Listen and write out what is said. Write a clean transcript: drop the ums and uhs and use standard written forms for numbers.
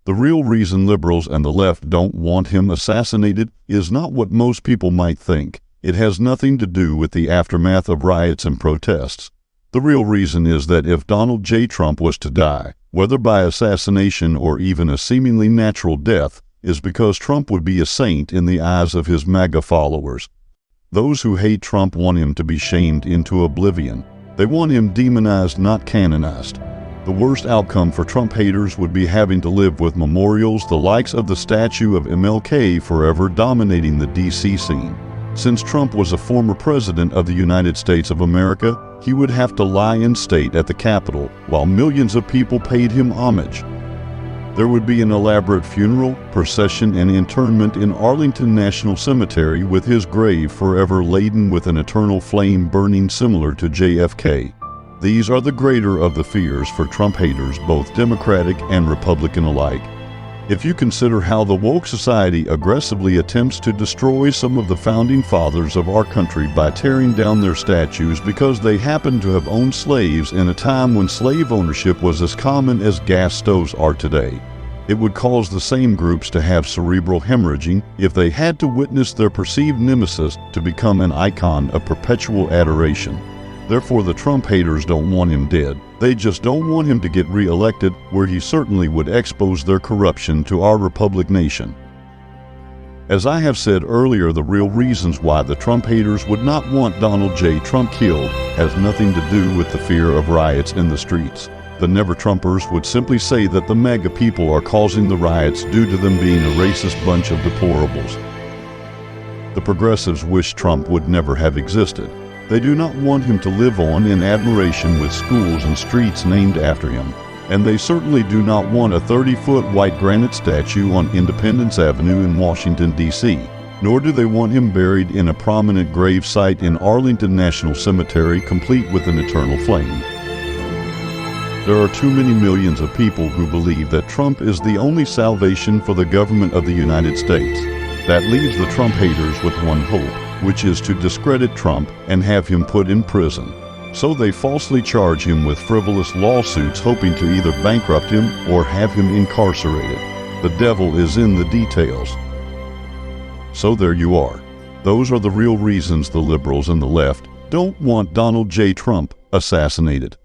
The real reason liberals and the left don't want him assassinated is not what most people might think. It has nothing to do with the aftermath of riots and protests. The real reason is that if Donald J. Trump was to die, whether by assassination or even a seemingly natural death, is because Trump would be a saint in the eyes of his MAGA followers. Those who hate Trump want him to be shamed into oblivion. They want him demonized, not canonized. The worst outcome for Trump haters would be having to live with memorials the likes of the statue of MLK forever dominating the D.C. scene. Since Trump was a former president of the United States of America, he would have to lie in state at the Capitol while millions of people paid him homage. There would be an elaborate funeral, procession, and internment in Arlington National Cemetery with his grave forever laden with an eternal flame burning similar to JFK. These are the greater of the fears for Trump haters, both Democratic and Republican alike. If you consider how the woke society aggressively attempts to destroy some of the founding fathers of our country by tearing down their statues because they happen to have owned slaves in a time when slave ownership was as common as gas stoves are today, it would cause the same groups to have cerebral hemorrhaging if they had to witness their perceived nemesis to become an icon of perpetual adoration. Therefore, the Trump haters don't want him dead. They just don't want him to get re-elected, where he certainly would expose their corruption to our republic nation. As I have said earlier, the real reasons why the Trump haters would not want Donald J. Trump killed has nothing to do with the fear of riots in the streets. The never-Trumpers would simply say that the MAGA people are causing the riots due to them being a racist bunch of deplorables. The progressives wish Trump would never have existed. They do not want him to live on in admiration with schools and streets named after him. And they certainly do not want a 30-foot white granite statue on Independence Avenue in Washington, D.C., nor do they want him buried in a prominent grave site in Arlington National Cemetery complete with an eternal flame. There are too many millions of people who believe that Trump is the only salvation for the government of the United States. That leaves the Trump haters with one hope, which is to discredit Trump and have him put in prison. So they falsely charge him with frivolous lawsuits, hoping to either bankrupt him or have him incarcerated. The devil is in the details. So there you are. Those are the real reasons the liberals and the left don't want Donald J. Trump assassinated.